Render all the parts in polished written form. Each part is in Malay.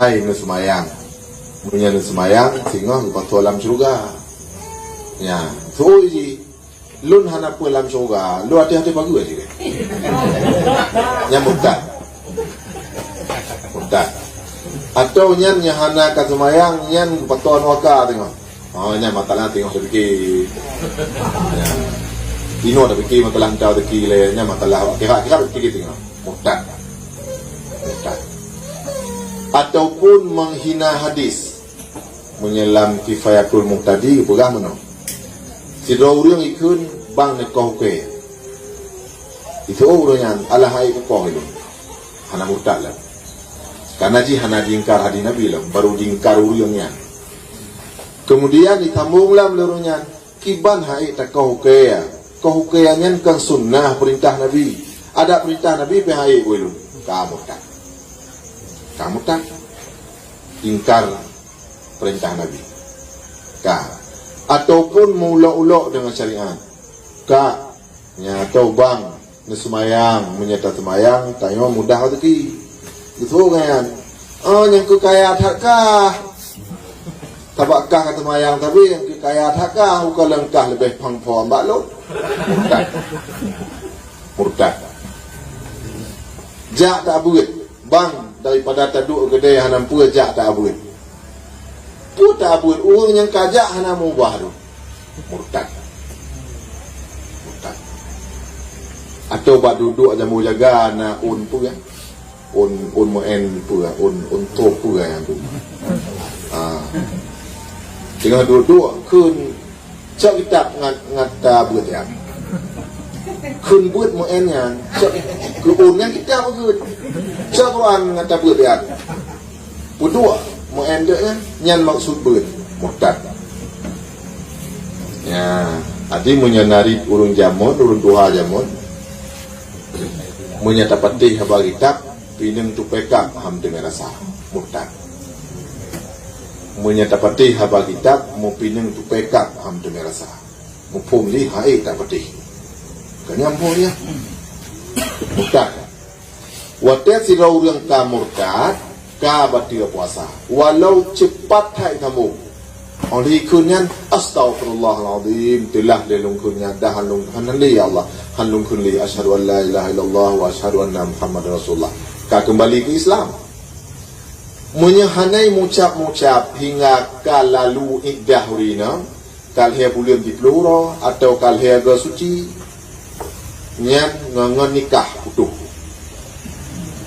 Hai nu semayang. Punya nu semayang sehingga lepas alam syurga. Ya, so ji lun hana pu alam syurga, lu hati-hati bagi aja deh. Nyambut tak? Murtad. Atau nyan hana ka semayang nyan patuan waka tengok. Oh nyan matalah tengok sedikit. Ya. Dino ada fikir matalah kau fikir le nyan matalah kira-kira fikir tengok. Murtad. Murtad. Ataupun menghina hadis, menyelam kifayatul muqtadi pegang mana? Si dua orang ikut bang nekoh ke. Itu orangnya alahai kekoh itu. Hana murtad lah. Karena ji hana diingkar hadis Nabi lah, baru diingkar orangnya. Kemudian ditambunglah melurungnya kiban hai takoh ke ya. Koh ke nya kan sunnah perintah Nabi. Ada perintah Nabi pe hai ulun. Kamu tak. Kamu tak ingkar perintah Nabi. Ka ataupun mula-ulok dengan syariat. Ka nya atau bang semayang menyata semayang tanya mudah rezeki. Itu kan. Oh yang ku kaya takkah? Tabakkah kata semayang tapi yang ku kaya takkah bukan lengkah lebih pang-pang mbak lo. Murtad. Murtad. Jak tak buat. Bang daripada taduk gede hanam pua jak tak abuin. Pu tak abuin orang yang kajak hanam ubah tu. Murtad. Murtad. Atau bak duduk aja mau jaga na un pu ya. Un mo en pu ya, un to pu ya tu. Tengah duduk kun cak kitab ngat buat ya. Kun buat mo en ya. Ku un yang kitab kun. Quran ngata buat dia. Pudua mo ende nyan maksud buat murtad. Ya, adi menyenari urun jamun, urun duha jamun. Menyata patih haba kitab pineng tu pekak ham dengan rasa murtad. Menyata patih haba kitab mo pineng tu pekak ham dengan rasa. Mo pumli hai tak patih. Kanyampo dia. Murtad. Watet si orang ka murtad ka batil puasa walau cepat hai kamu oleh kunyan astaghfirullahaladzim telah delung kunyan dah halung hanli ya Allah halung kunli asyhadu an la ilaha illallah wa asyhadu anna muhammadar rasulullah ka kembali ke Islam menyahanai mucap-mucap hingga ka lalu iddah urina kal he bulan di pelura atau kal he ga suci nyan ngangon nikah utuh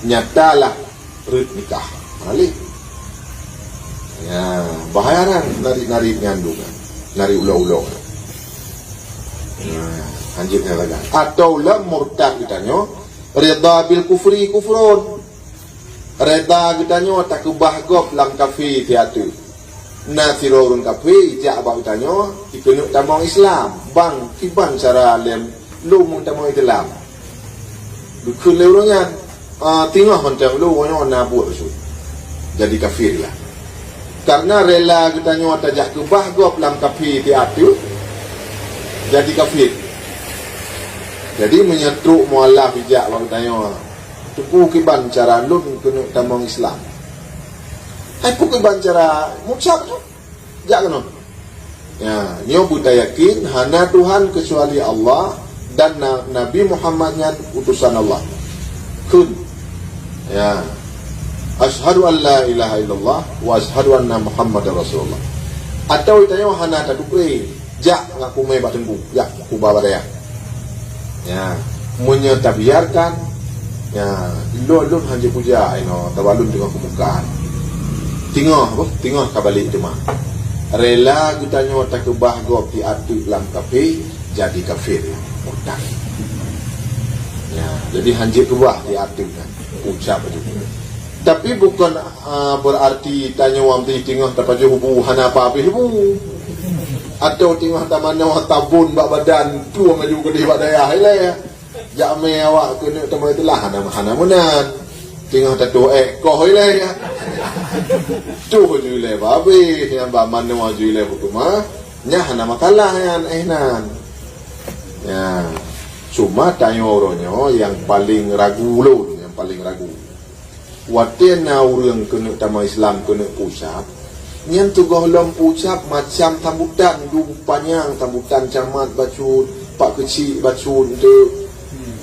nyatalah rit nikah balik ya bahaya kan nari nyandung nari ulo-ulo anjirnya lagi atau la murtad kitanya rida bil kufri kufrun rida kitanya tak bahgop lang kafir tiatu nasirurun kafir jak abang kitanya dikenuk tamang Islam bang kiban cara lem lu mung tamang Islam dukun leuronya tengah macam lu orang nak buat tu jadi kafir lah karena rela kita nyawa tajak ke bahgop dalam kafir tiatu jadi kafir jadi menyetruk mualaf hijak bang tanya tuku kiban cara lu kena tamang Islam aku kiban cara mucap tu jak kena ya nyo buta yakin hana Tuhan kecuali Allah dan Nabi Muhammadnya utusan Allah kun ya asyhadu an la ilaha illallah wa asyhadu anna muhammadar rasulullah atau itanya hana tadukui jak ngaku mai batengku ya ku bawa dia ya munya tabiarkan ya lulun hanje puja ino tawalun dengan kemukaan tengah kabalik tu mah rela kitanya tak bahgop di atu lam kafir jadi kafir murtad ya jadi hanje tuah di atu kan ucap itu. Tapi bukan berarti tanya wang tinggal tapaju hubu hana apa hubu atau tinggal tamana wa tabun bak badan tu maju ke di badaya hele jak me awak kena temu itulah hana munan tinggal tatu koh hele ya tu ju le babe yang ba man wa ju le hukuma nya hana makalah yan ehnan ya cuma tanya orangnya yang paling ragu lo paling ragu watena urang kena tama Islam kena ucap nyan tugoh lom ucap macam tambutan dung panjang tambutan camat bacun pak kecil bacun tu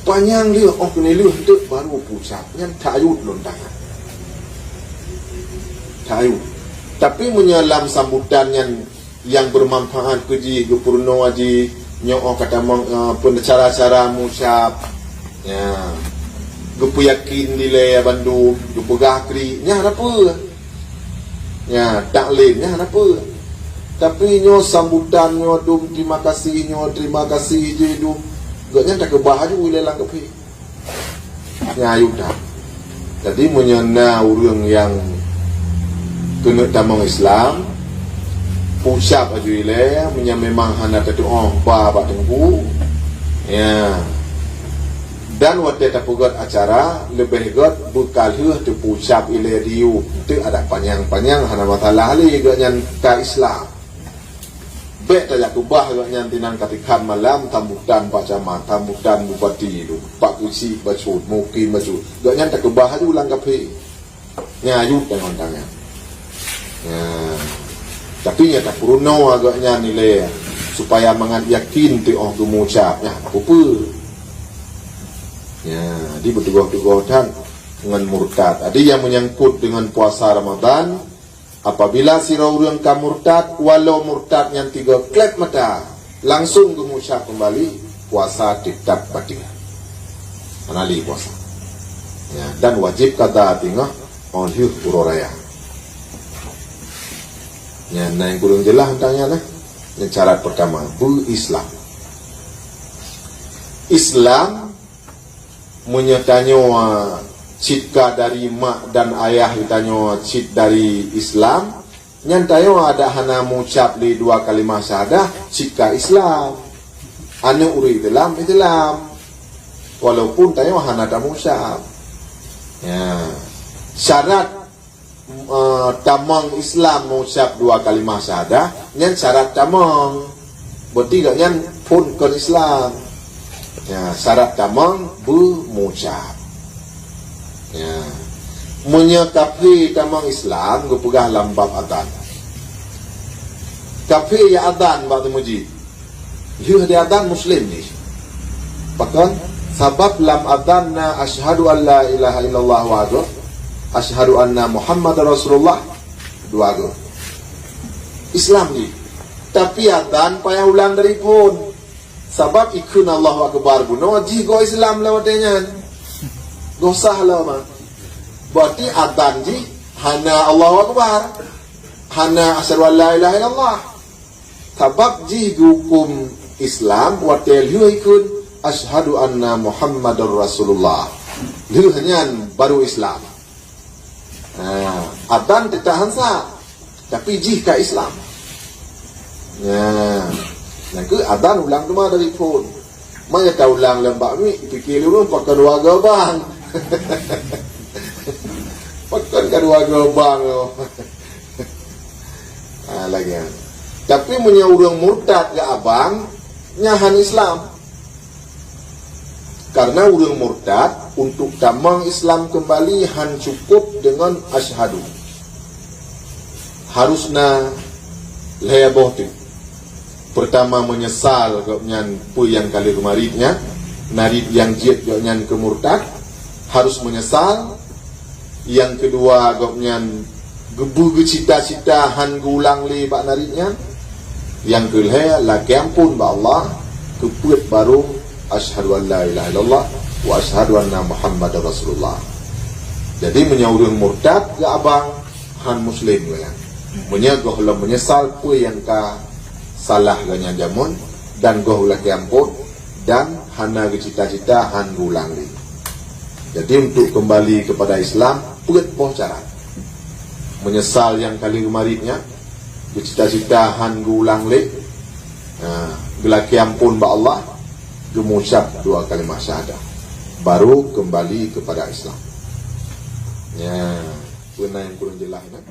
panjang dia kena leh tu baru ucap nyan tayut lontangan tayut tapi menyelam sambutan yang bermanfaat keji gepurno aji nyo kata cara-cara mucap ya gepu yakin nilai Bandung gepu gakri nya apa ya taklin nya apa tapi nyo sambutan nyo dum terima kasih je dum gaknya tak kebahaju wilayah kepi nya ayudah jadi menyena urang yang kena tamang Islam ucap aja wilayah memang hana tatu ba tengku ya dan waktu tapugot acara lebih got bukal tu ucap ile diu tu ada panjang-panjang hana masalah li gaknya ka Islam bet tak kubah gaknya tinan katikan malam tambutan pacaman tambutan bupati tu pak kusi bacud mungkin bacud gaknya tak kubah tu ulang kape nyayut dengan tangan ya tapi nya tak puruno agaknya nilai supaya mangat yakin tu mengucapnya apa ya di bertugas-tugas dengan murtad ada yang menyangkut dengan puasa Ramadan apabila si orang ka murtad walau murtad yang 3 klep mata langsung mengucap kembali puasa tetap batal anali puasa ya dan wajib kata tinggal onhyuh uroraya ya nah yang kurang jelas tanya lah yang syarat pertama berislam Islam menyatanya cipta dari mak dan ayah ditanya cip dari Islam nyantayo ada hana mengucap li 2 kalimah syahadah cipta Islam anu uri Islam walaupun tayo hana tak mengucap ya syarat tamang Islam mengucap 2 kalimah syahadah nyan syarat tamang berarti gak nyan pun kon Islam ya syarat tamang mengucap ya menyekapi tamang Islam gepegah lambab adan kapi ya adan bak muji yuh di adan muslim ni bahkan sabab lam adanna asyhadu an la ilaha illallah wa asyhadu anna Muhammad Rasulullah 2 Islam ni tapi adzan payah ulang dari pun sebab ikun Allahu Akbar guna wajib go Islam lawatnya go sah lama berarti adzan ji hana Allahu Akbar hana asyhadu an la ilaha illallah sebab ji hukum Islam watel yu ikun asyhadu anna Muhammadar Rasulullah lu hanya baru Islam adzan ditahan sah tapi jika Islam nah ke adzan ulang cuma dari phone mana tahu ulang lembak ni fikir lu pakai 2 gabang pakai 2 gabang lagi tapi punya orang murtad ke abang nyahan Islam karena orang murtad untuk tamang Islam kembali han cukup dengan asyhadu harusna leyaboh tu pertama menyesal gaknyan pu yang kali kemarinnya narid yang jiat gaknyan ke murtad harus menyesal yang kedua gaknyan gebu cita-cita han gulang li bak naridnya yang kelih lagi ampun ba Allah keput baru asyhadu an la ilaha illallah wa asyhadu anna Muhammadar Rasulullah. Jadi menyaurun murtad ke abang han muslim kan. Menyagoh lah menyesal pu yang ka salah ganya jamun dan goh lagi ampun dan hana ke cita-cita han gulang li. Jadi untuk kembali kepada Islam put boh cara. Menyesal yang kali kemarinnya cita-cita han gulang li. Gelaki ampun ba Allah mengucap 2 kalimah syahadah baru kembali kepada Islam ya benar yang kurang jelas kan?